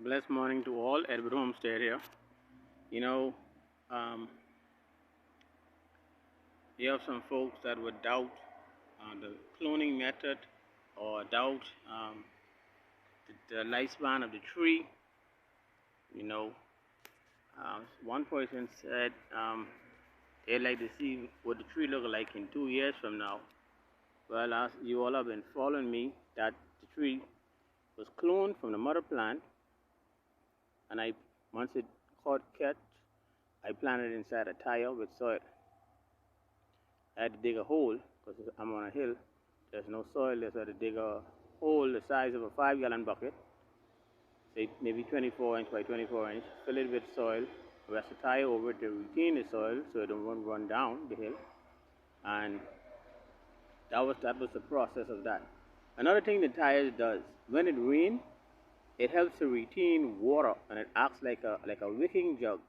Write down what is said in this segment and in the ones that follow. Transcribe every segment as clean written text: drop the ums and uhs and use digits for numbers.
Blessed morning to all. Edward Homestead here. You know, um, you have some folks that would doubt the cloning method or doubt the lifespan of the tree. You know, one person said they'd like to see what the tree look like in 2 years from now. Well, as you all have been following me, that the tree was cloned from the mother plant, and once it caught catch, I planted it inside a tire with soil. I had to dig a hole because I'm on a hill. There's no soil there, so I had to dig a hole the size of a 5-gallon bucket, say maybe 24 inch by 24 inch, fill it with soil, rest the tire over it to retain the soil so it won't run down the hill. And that was the process of that. Another thing the tires does, when it rains, it helps to retain water and it acts like a wicking jug.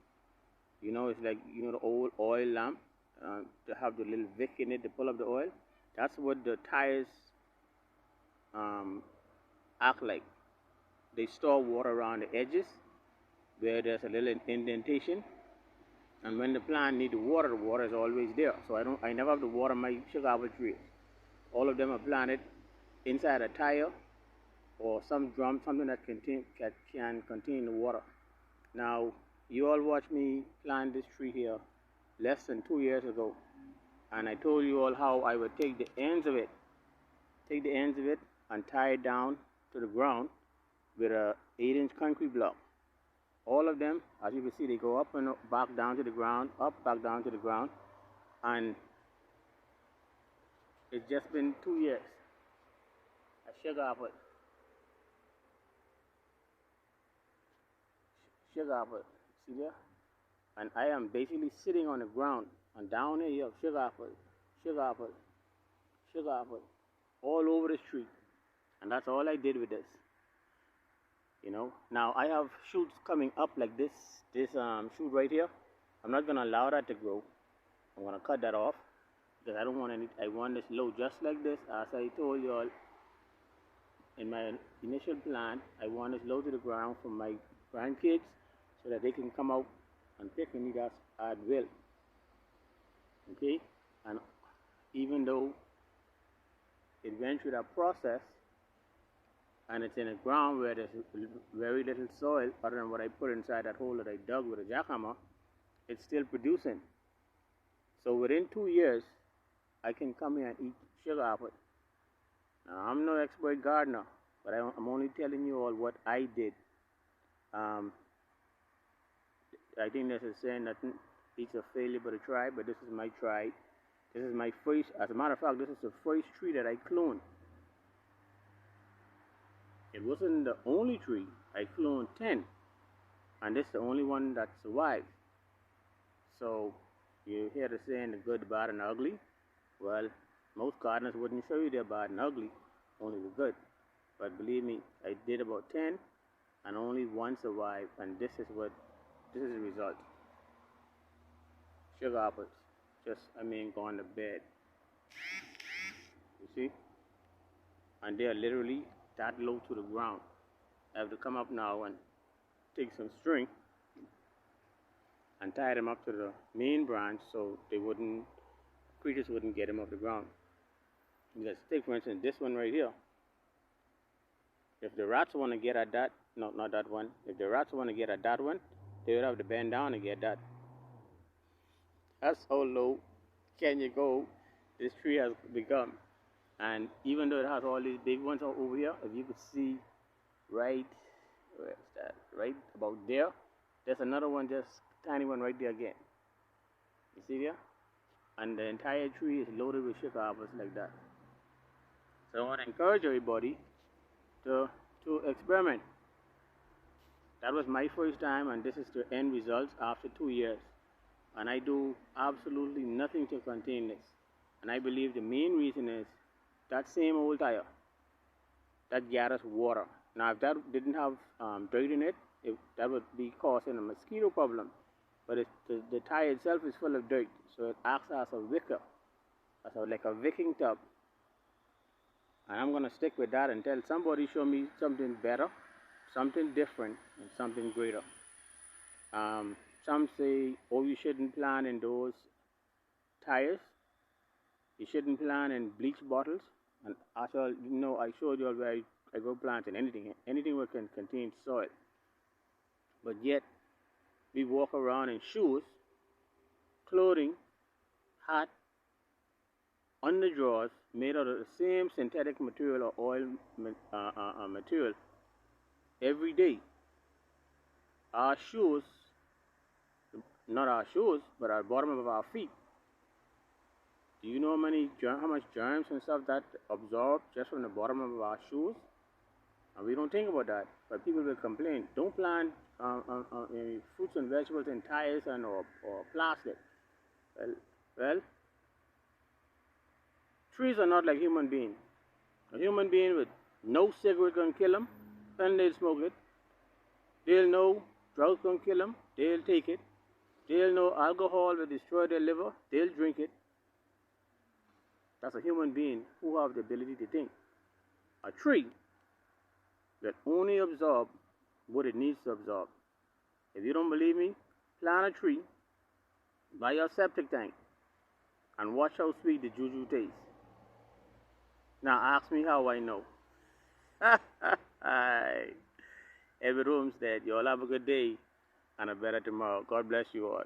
You know, it's like the old oil lamp to have the little wick in it to pull up the oil. That's what the tires act like. They store water around the edges where there's a little indentation, and when the plant needs water, the water is always there. So I never have to water my sugar apple trees. All of them are planted inside a tire or some drum, something that can contain the water. Now, you all watched me plant this tree here less than 2 years ago, and I told you all how I would take the ends of it and tie it down to the ground with a 8-inch concrete block. All of them, as you can see, they go up and back down to the ground, up, back down to the ground, and it's just been 2 years. A sugar apple. Sugar apple. See there? And I am basically sitting on the ground, and down here you have sugar apple, sugar apple, sugar apple, all over this tree. And that's all I did with this. Now I have shoots coming up like this shoot right here. I'm not gonna allow that to grow. I'm gonna cut that off because I don't want any. I want this low just like this. As I told you all in my initial plan, I want this low to the ground for my grandkids so that they can come out and pick and eat us at will. Okay, and even though it went through that process, and it's in a ground where there's very little soil other than what I put inside that hole that I dug with a jackhammer, it's still producing. So within 2 years, I can come here and eat sugar apple. Now, I'm no expert gardener, but I'm only telling you all what I did. I think there's a saying that it's a failure but a try, but this is my try. This is my first, as a matter of fact, this is the first tree that I cloned. It wasn't the only tree. I cloned 10, and this is the only one that survived. So you hear the saying, the good, the bad, and the ugly. Well, most gardeners wouldn't show you their bad and ugly, only the good. But believe me, I did about 10, and only one survived, and this is the result. Sugar apples, gone to bed. You see? And they are literally that low to the ground. I have to come up now and take some string and tie them up to the main branch so creatures wouldn't get them off the ground. Let's take, for instance, this one right here. If the rats want to get at that, no, not that one. If the rats want to get at that one, they would have to bend down and get that. That's how low can you go this tree has become. And even though it has all these big ones over here, if you could see right about there, there's another one, just tiny one right there again. You see there? And the entire tree is loaded with sugar apples like that. So I want to encourage everybody to experiment. That was my first time, and this is the end results after 2 years. And I do absolutely nothing to contain this. And I believe the main reason is that same old tire that gathers water. Now, if that didn't have dirt in it, that would be causing a mosquito problem. But the tire itself is full of dirt, so it acts as a wicker, like a wicking tub. And I'm going to stick with that until somebody show me something better something different and something greater. Some say, oh, you shouldn't plant in those tires. You shouldn't plant in bleach bottles. And I showed you where I go plant in anything that can contain soil. But yet, we walk around in shoes, clothing, hat, underdrawers made out of the same synthetic material or oil material every day. Our shoes, not our shoes, but our bottom of our feet. Do you know how much germs and stuff that absorb just from the bottom of our shoes? And we don't think about that, but people will complain. Don't plant fruits and vegetables in tires or plastic. Well, trees are not like human beings. A human being with no cigarette can kill them, then they'll smoke it. They'll know drugs can kill them, they'll take it. They'll know alcohol will destroy their liver, they'll drink it. That's a human being who have the ability to think. A tree that only absorbs what it needs to absorb. If you don't believe me, plant a tree by your septic tank and watch how sweet the juju tastes. Now ask me how I know. Every room's dead. You all have a good day and a better tomorrow. God bless you all.